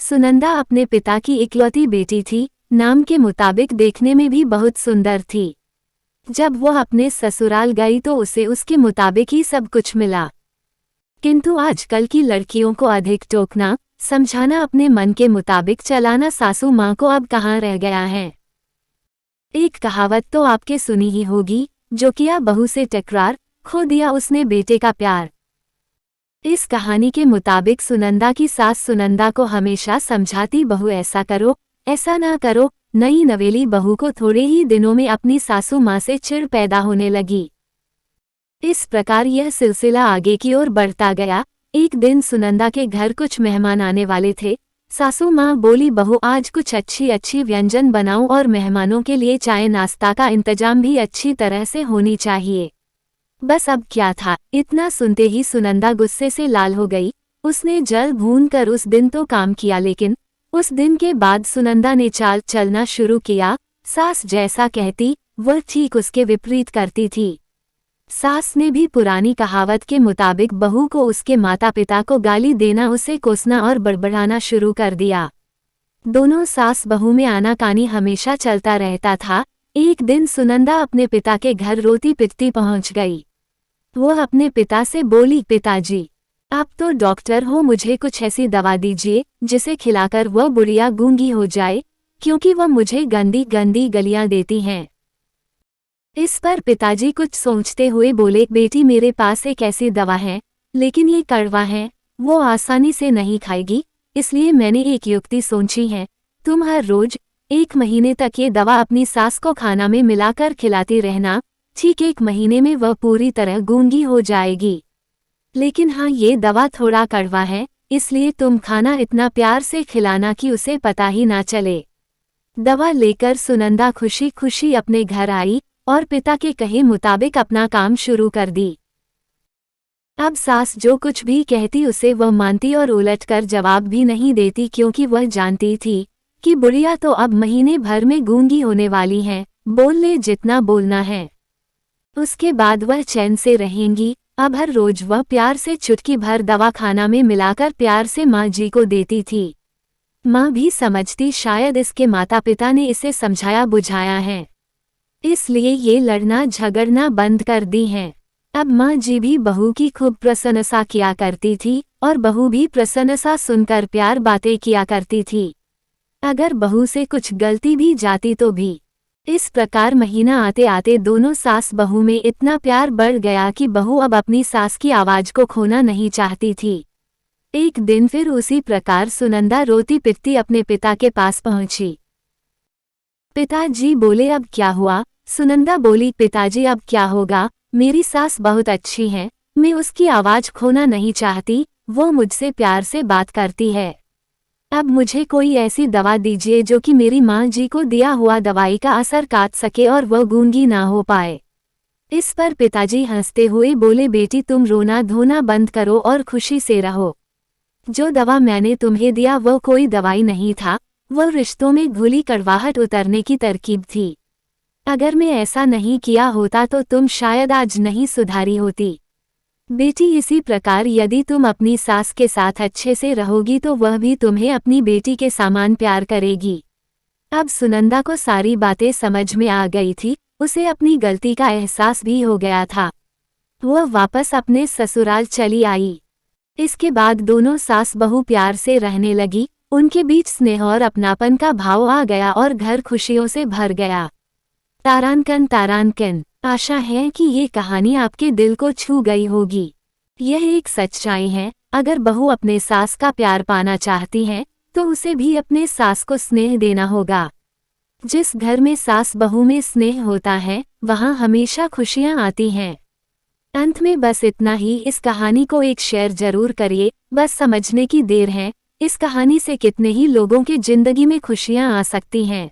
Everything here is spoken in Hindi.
सुनंदा अपने पिता की इकलौती बेटी थी, नाम के मुताबिक देखने में भी बहुत सुंदर थी। जब वह अपने ससुराल गई तो उसे उसके मुताबिक ही सब कुछ मिला। किंतु आजकल की लड़कियों को अधिक टोकना, समझाना, अपने मन के मुताबिक चलाना सासू माँ को अब कहाँ रह गया है। एक कहावत तो आपके सुनी ही होगी, जो किया बहू से टकरार, खो दिया उसने बेटे का प्यार। इस कहानी के मुताबिक सुनंदा की सास सुनंदा को हमेशा समझाती, बहू ऐसा करो, ऐसा ना करो। नई नवेली बहू को थोड़े ही दिनों में अपनी सासू माँ से चिढ़ पैदा होने लगी। इस प्रकार यह सिलसिला आगे की ओर बढ़ता गया। एक दिन सुनंदा के घर कुछ मेहमान आने वाले थे। सासू माँ बोली, बहू आज कुछ अच्छी अच्छी व्यंजन बनाओ और मेहमानों के लिए चाय नाश्ता का इंतजाम भी अच्छी तरह से होनी चाहिए। बस अब क्या था, इतना सुनते ही सुनंदा गुस्से से लाल हो गई। उसने जल भून कर उस दिन तो काम किया, लेकिन उस दिन के बाद सुनंदा ने चाल चलना शुरू किया। सास जैसा कहती वह ठीक उसके विपरीत करती थी। सास ने भी पुरानी कहावत के मुताबिक बहू को उसके माता पिता को गाली देना, उसे कोसना और बड़बड़ाना शुरू कर दिया। दोनों सास बहू में आनाकानी हमेशा चलता रहता था। एक दिन सुनंदा अपने पिता के घर रोती पिटती पहुंच गई। वह अपने पिता से बोली, पिताजी आप तो डॉक्टर हो, मुझे कुछ ऐसी दवा दीजिए जिसे खिलाकर वह बुढ़िया गूंगी हो जाए, क्योंकि वह मुझे गंदी गंदी गलियां देती हैं। इस पर पिताजी कुछ सोचते हुए बोले, बेटी मेरे पास एक ऐसी दवा है, लेकिन ये कड़वा है, वो आसानी से नहीं खाएगी, इसलिए मैंने एक युक्ति सोची है। तुम हर रोज 1 महीने तक ये दवा अपनी सास को खाना में मिलाकर खिलाती रहना। ठीक 1 महीने में वह पूरी तरह गूंगी हो जाएगी। लेकिन हाँ, ये दवा थोड़ा कड़वा है, इसलिए तुम खाना इतना प्यार से खिलाना कि उसे पता ही ना चले। दवा लेकर सुनंदा खुशी खुशी अपने घर आई और पिता के कहे मुताबिक अपना काम शुरू कर दी। अब सास जो कुछ भी कहती उसे वह मानती और उलटकर जवाब भी नहीं देती, क्योंकि वह जानती थी कि बुढ़िया तो अब महीने भर में गूंगी होने वाली है, बोल ले जितना बोलना है, उसके बाद वह चैन से रहेंगी। अब हर रोज वह प्यार से चुटकी भर दवा खाना में मिलाकर प्यार से माँ जी को देती थी। माँ भी समझती शायद इसके माता पिता ने इसे समझाया बुझाया है, इसलिए ये लड़ना झगड़ना बंद कर दी हैं। अब माँ जी भी बहू की खूब प्रशंसा किया करती थी और बहू भी प्रशंसा सुनकर प्यार बातें किया करती थी। अगर बहू से कुछ गलती भी जाती तो भी। इस प्रकार महीना आते आते दोनों सास बहू में इतना प्यार बढ़ गया कि बहू अब अपनी सास की आवाज को खोना नहीं चाहती थी। एक दिन फिर उसी प्रकार सुनंदा रोती पिटती अपने पिता के पास पहुंची। पिताजी बोले, अब क्या हुआ? सुनंदा बोली, पिताजी अब क्या होगा, मेरी सास बहुत अच्छी है, मैं उसकी आवाज खोना नहीं चाहती, वो मुझसे प्यार से बात करती है। अब मुझे कोई ऐसी दवा दीजिए जो कि मेरी माँ जी को दिया हुआ दवाई का असर काट सके और वह गूंगी ना हो पाए। इस पर पिताजी हंसते हुए बोले, बेटी तुम रोना धोना बंद करो और खुशी से रहो। जो दवा मैंने तुम्हें दिया वह कोई दवाई नहीं था, वह रिश्तों में घुली कड़वाहट उतरने की तरकीब थी। अगर मैं ऐसा नहीं किया होता तो तुम शायद आज नहीं सुधारी होती। बेटी इसी प्रकार यदि तुम अपनी सास के साथ अच्छे से रहोगी तो वह भी तुम्हें अपनी बेटी के समान प्यार करेगी। अब सुनंदा को सारी बातें समझ में आ गई थी, उसे अपनी गलती का एहसास भी हो गया था। वह वापस अपने ससुराल चली आई। इसके बाद दोनों सास बहू प्यार से रहने लगी, उनके बीच स्नेह और अपनापन का भाव आ गया और घर खुशियों से भर गया। तारांकन। आशा है कि ये कहानी आपके दिल को छू गई होगी। यह एक सच्चाई है, अगर बहू अपने सास का प्यार पाना चाहती है तो उसे भी अपने सास को स्नेह देना होगा। जिस घर में सास बहू में स्नेह होता है वहाँ हमेशा खुशियाँ आती हैं। अंत में बस इतना ही, इस कहानी को एक शेयर जरूर करिए, बस समझने की देर है, इस कहानी से कितने ही लोगों की जिंदगी में खुशियाँ आ सकती हैं।